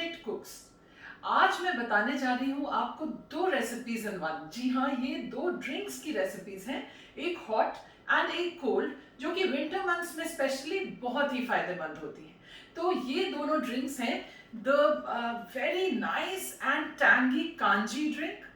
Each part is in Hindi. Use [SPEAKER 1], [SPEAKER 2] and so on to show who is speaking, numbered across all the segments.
[SPEAKER 1] आर्किटेक्ट कुक्स। आज मैं बताने जा रही हूँ आपको दो रेसिपीज इन वन। जी हाँ, ये दो ड्रिंक्स की रेसिपीज हैं, एक हॉट एंड एक कोल्ड, जो कि विंटर मंथ्स में स्पेशली बहुत ही फायदेमंद होती है। तो ये दोनों ड्रिंक्स हैं the very nice and tangy kanji drink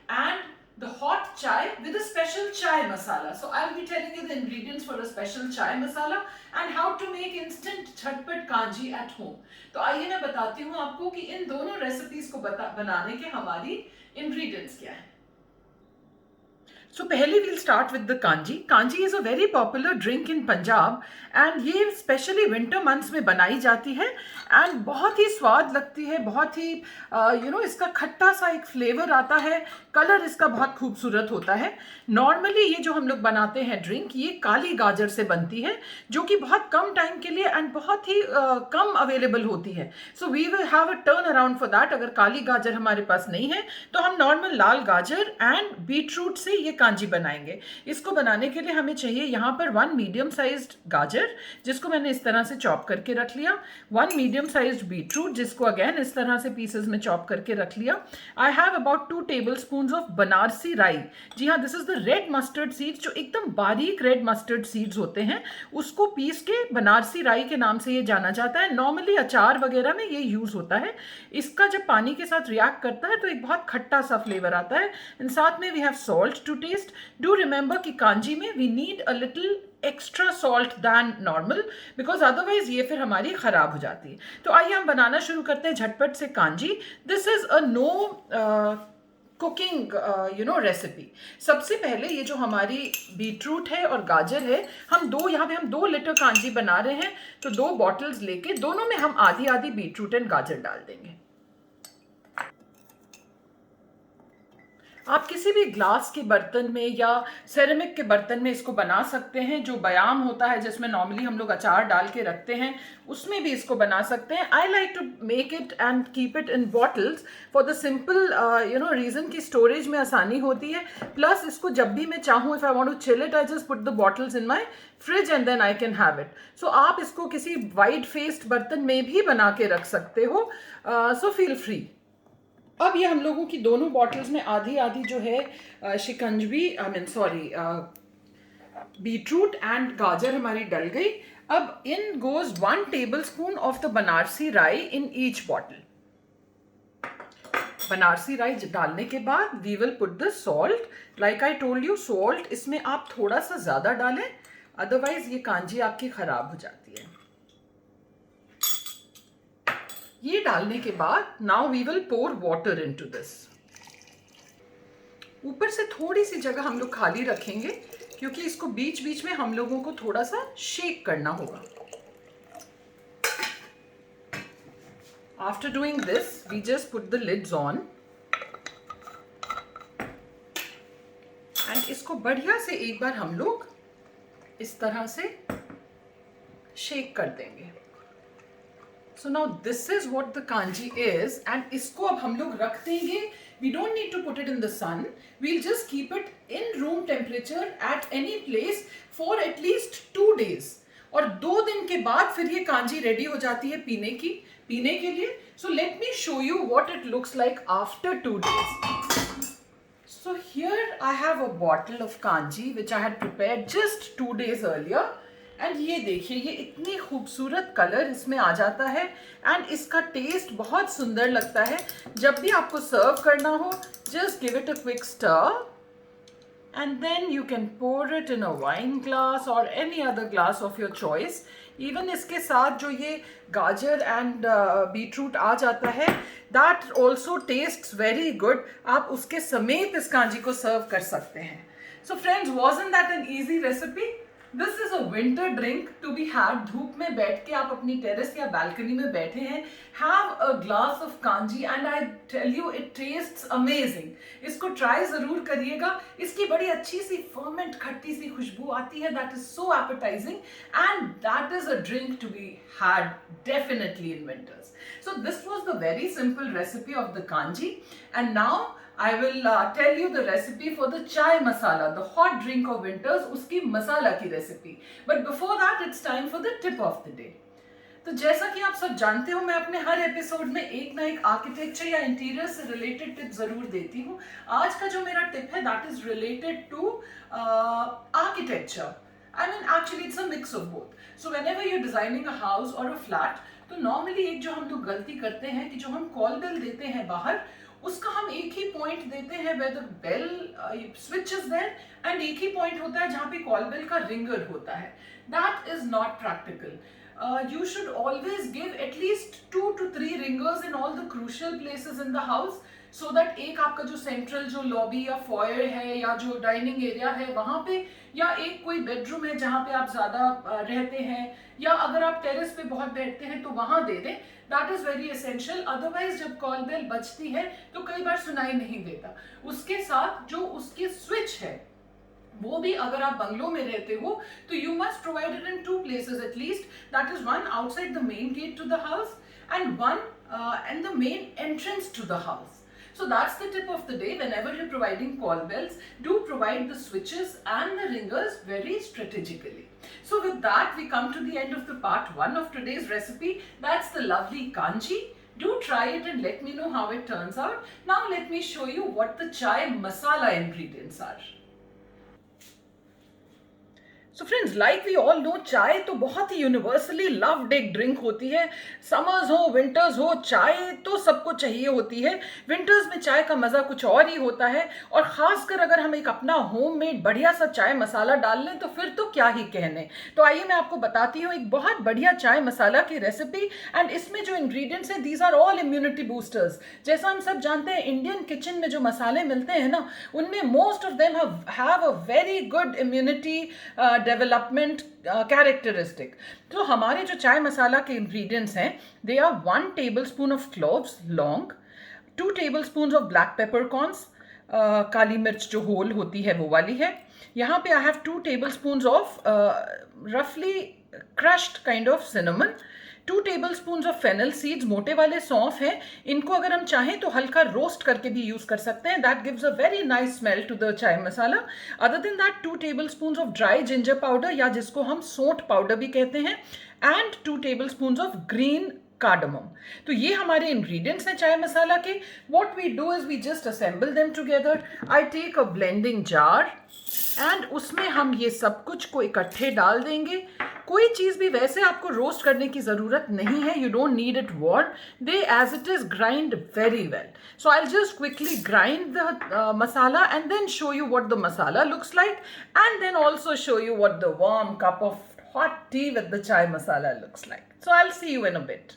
[SPEAKER 1] and the hot chai with a special chai masala. So I'll be telling you the ingredients for a special chai masala and how to make instant झटपट कांजी at home. तो आइए मैं बताती हूँ आपको कि इन दोनों रेसिपीज को बनाने के हमारी ingredients क्या है। So पहले we'll start with the kanji. Kanji is a very popular drink in Punjab and ये स्पेशली विंटर मंथ्स में बनाई जाती है एंड बहुत ही स्वाद लगती है, बहुत ही इसका खट्टा सा एक फ्लेवर आता है, कलर इसका बहुत खूबसूरत होता है। नॉर्मली ये जो हम लोग बनाते हैं ड्रिंक, ये काली गाजर से बनती है, जो कि बहुत कम टाइम के लिए एंड बहुत ही कम अवेलेबल होती है। So we will have a turnaround for that. अगर काली गाजर हमारे पास नहीं है तो हम नॉर्मल लाल गाजर एंड बीट रूट से ये कांजी बनाएंगे। इसको बनाने के लिए हमें चाहिए यहाँ पर 1 मीडियम साइज्ड गाजर, जिसको मैंने इस तरह से चॉप करके रख लिया, 1 मीडियम साइज्ड बीट रूट, जिसको अगेन इस तरह से पीसेस में चॉप करके रख लिया। I have about 2 tablespoons of Banarasi राई। जी हाँ, this is the red mustard seeds, जो एकदम बारीक रेड मस्टर्ड सीड्स होते हैं, उसको पीस के बनारसी राई के नाम से ये जाना जाता है। नॉर्मली अचार वगैरह में ये यूज होता है। इसका जब पानी के साथ रिएक्ट करता है तो एक बहुत खट्टा सा फ्लेवर आता है। एंड साथ में we have salt to taste. Do remember कि कांजी में we need a little extra salt than normal, because otherwise ये फिर हमारी खराब हो जाती है। तो आइए हम बनाना शुरू करते हैं झटपट से kanji. This is a no cooking recipe. सबसे पहले ये जो हमारी बीटरूट है और गाजर है, यहाँ पे हम 2 लीटर कांजी बना रहे हैं, तो 2 बॉटल्स लेके दोनों में हम आधी आधी बीटरूट एंड गाजर डाल देंगे। आप किसी भी ग्लास के बर्तन में या सेरेमिक के बर्तन में इसको बना सकते हैं। जो बयाम होता है जिसमें नॉर्मली हम लोग अचार डाल के रखते हैं, उसमें भी इसको बना सकते हैं। I like to make it and keep it in bottles for the simple reason कि स्टोरेज में आसानी होती है। प्लस इसको जब भी मैं चाहूँ, if I want to chill it, I just put the bottles in my fridge and then I can have it. So आप इसको किसी वाइड फेस्ड बर्तन में भी बना के रख सकते हो, सो फील फ्री। अब ये हम लोगों की दोनों बॉटल्स में आधी आधी जो है शिकंजवी, बीटरूट एंड गाजर हमारी डल गई। अब in goes 1 tablespoon of the Banarasi rai in each bottle. Banarasi राई डालने के बाद we will put the salt. Like I told you, salt इसमें आप थोड़ा सा ज्यादा डालें, अदरवाइज ये कांजी आपकी खराब हो जाती है। ये डालने के बाद now we will pour water into this. ऊपर से थोड़ी सी जगह हम लोग खाली रखेंगे, क्योंकि इसको बीच बीच में हम लोगों को थोड़ा सा शेक करना होगा। After doing this we just put the lids on and इसको बढ़िया से एक बार हम लोग इस तरह से शेक कर देंगे। So now this is what the kanji is, and इसको अब हम लोग रख देंगे। We don't need to put it in the sun. We'll just keep it in room temperature at any place for at least 2 days. और 2 दिन के बाद फिर ये कांजी रेडी हो जाती है पीने के लिए। So let me show you what it looks like after 2 days. So here I have a bottle of kanji which I had prepared just 2 days earlier. And ये देखिए, ये इतनी खूबसूरत कलर इसमें आ जाता है एंड इसका टेस्ट बहुत सुंदर लगता है। जब भी आपको सर्व करना हो, just give it a quick stir and then you can pour it in a wine glass और any other glass of your choice. Even इसके साथ जो ये गाजर एंड बीटरूट आ जाता है, that also tests very good. आप उसके समेत इस कांजी को सर्व कर सकते हैं। So friends, wasn't that an easy recipe? This is a winter drink to be had. धूप में बैठ के आप अपनी टेरेस या बालकनी में बैठे हैं, have a glass of kanji and I tell you it tastes amazing. इसको ट्राई जरूर करिएगा। इसकी बड़ी अच्छी सी फर्मेंट खट्टी सी खुशबू आती है, that is so appetizing and that is a drink to be had definitely in winters. So this was the very simple recipe of the kanji and now I will tell you the recipe for the chai masala, the hot drink of winters, uski masala ki recipe. But before that, it's time for the tip of the day. तो जैसा कि आप सब जानते हो, मैं अपने हर एपिसोड में एक ना एक आर्किटेक्चर या इंटीरियर से रिलेटेड टिप जरूर देती हूँ। आज का जो मेरा टिप है that is related to architecture. I mean, actually, it's a mix of both. So, whenever you're designing a house or a flat, तो नॉर्मली एक जो हम लोग गलती करते हैं कि जो हम कॉल बेल देते हैं बाहर, उसका हम एक ही पॉइंट देते हैं where the bell switch is there, and एक ही पॉइंट होता है जहाँ पे कॉल बेल का रिंगर होता है. That is not practical. You should always give at least 2 to 3 ringers in all the crucial places in the house. So that एक आपका जो सेंट्रल जो लॉबी या फॉयर है या जो डाइनिंग एरिया है वहाँ पे, या एक कोई बेडरूम है जहाँ पे आप ज़्यादा रहते हैं, या अगर आप टेरेस पे बहुत बैठते हैं तो वहाँ दे दें. That is very essential. Otherwise जब कॉल बेल बजती है तो कई बार सुनाई नहीं देता. उसके साथ जो उसकी स्विच है वो भी अगर आप बंगलों में रहते हो तो you must provide it in 2 places at least. That is one outside the main gate to the house and one and the main entrance to the house. So that's the tip of the day. Whenever you're providing call bells, do provide the switches and the ringers very strategically. So with that, we come to the end of the part 1 of today's recipe. That's the lovely kanji. Do try it and let me know how it turns out. Now let me show you what the chai masala ingredients are. So friends, like we all know, चाय तो बहुत ही यूनिवर्सली लव्ड एक ड्रिंक होती है. समर्स हो, विंटर्स हो, चाय तो सबको चाहिए होती है. विंटर्स में चाय का मज़ा कुछ और ही होता है, और ख़ासकर अगर हम एक अपना होममेड बढ़िया सा चाय मसाला डाल लें तो फिर तो क्या ही कहने. तो आइए मैं आपको बताती हूँ एक बहुत बढ़िया चाय मसाला की रेसिपी. एंड इसमें जो इंग्रेडिएंट्स हैं, these are all immunity boosters. जैसा हम सब जानते हैं, इंडियन किचन में जो मसाले मिलते हैं ना, उनमें most of them have a very good immunity development characteristic. तो हमारे जो चाय मसाला के इंग्रेडिएंट्स हैं, they are 1 tablespoon of cloves लॉन्ग, 2 tablespoons ऑफ ब्लैक पेपरकॉर्न्स, काली मिर्च जो होल होती है वो वाली है. यहाँ पे आई हैव 2 tablespoons ऑफ रफली crushed kind of cinnamon, 2 tablespoons of fennel seeds, मोटे वाले सौंफ हैं. इनको अगर हम चाहें तो हल्का रोस्ट करके भी यूज कर सकते हैं. That gives a very nice smell to the chai masala. Other than that 2 tablespoons of dry ginger powder, या जिसको हम सोंठ पाउडर भी कहते हैं, and 2 tablespoons of green cardamom. तो ये हमारे इंग्रेडिएंट्स हैं चाय मसाला के. What we do is we just assemble them together. I take a blending jar and उसमें हम ये सब कुछ को इकट्ठे डाल देंगे. कोई चीज़ भी वैसे आपको रोस्ट करने की ज़रूरत नहीं है. You don't need it warm. They as it is grind very well. So I just quickly grind the masala and then show you what the masala looks like, and then also show you what the warm cup of hot tea with the chai masala looks like. So I'll see you in a bit.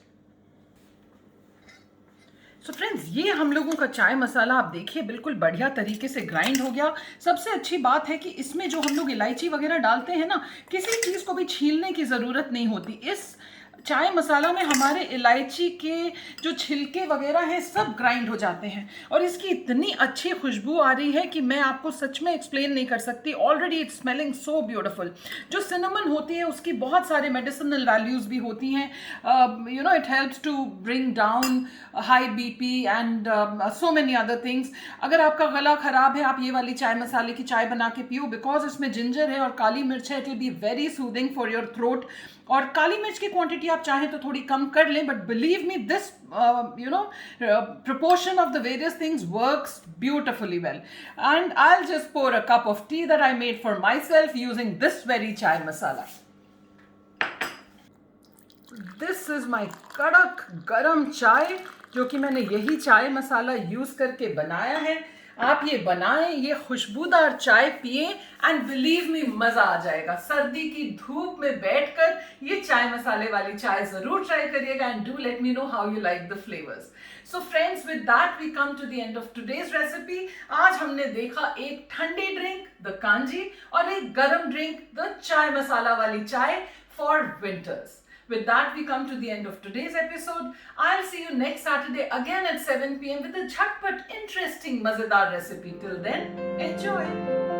[SPEAKER 1] So friends, ये हम लोगों का चाय मसाला आप देखिए बिल्कुल बढ़िया तरीके से ग्राइंड हो गया. सबसे अच्छी बात है कि इसमें जो हम लोग इलायची वगैरह डालते हैं ना, किसी चीज़ को भी छीलने की ज़रूरत नहीं होती. इस चाय मसाला में हमारे इलायची के जो छिलके वगैरह हैं सब ग्राइंड हो जाते हैं, और इसकी इतनी अच्छी खुशबू आ रही है कि मैं आपको सच में एक्सप्लेन नहीं कर सकती. Already it's smelling so beautiful. जो सिनेमन होती है उसकी बहुत सारे मेडिसिनल वैल्यूज़ भी होती हैं. You know, it helps to bring down high BP and so many other things. अगर आपका गला ख़राब है, आप ये वाली चाय मसाले की चाय बना के पियो, बिकॉज इसमें जिंजर है और काली मिर्च है. It will be very soothing for your throat. और काली मिर्च की क्वांटिटी आप चाहें तो थोड़ी कम कर लें, but believe me this proportion of the various things works beautifully well. And I'll just pour a cup of tea that I made for myself using this very chai masala. This is my कड़क गरम चाय, जो कि मैंने यही चाय मसाला यूज करके बनाया है. आप ये बनाएं, ये खुशबूदार चाय पिए, एंड बिलीव मी मजा आ जाएगा. सर्दी की धूप में बैठकर ये चाय मसाले वाली चाय जरूर ट्राई करिएगा, and do let me know how you like the flavours. So friends, with that we come to the end of today's recipe. आज हमने देखा एक ठंडी ड्रिंक द कांजी और एक गरम ड्रिंक द चाय मसाला वाली चाय for winters. With that, we come to the end of today's episode. I'll see you next Saturday again at 7 p.m. with a jhatpat, interesting, mazedar recipe. Till then, enjoy!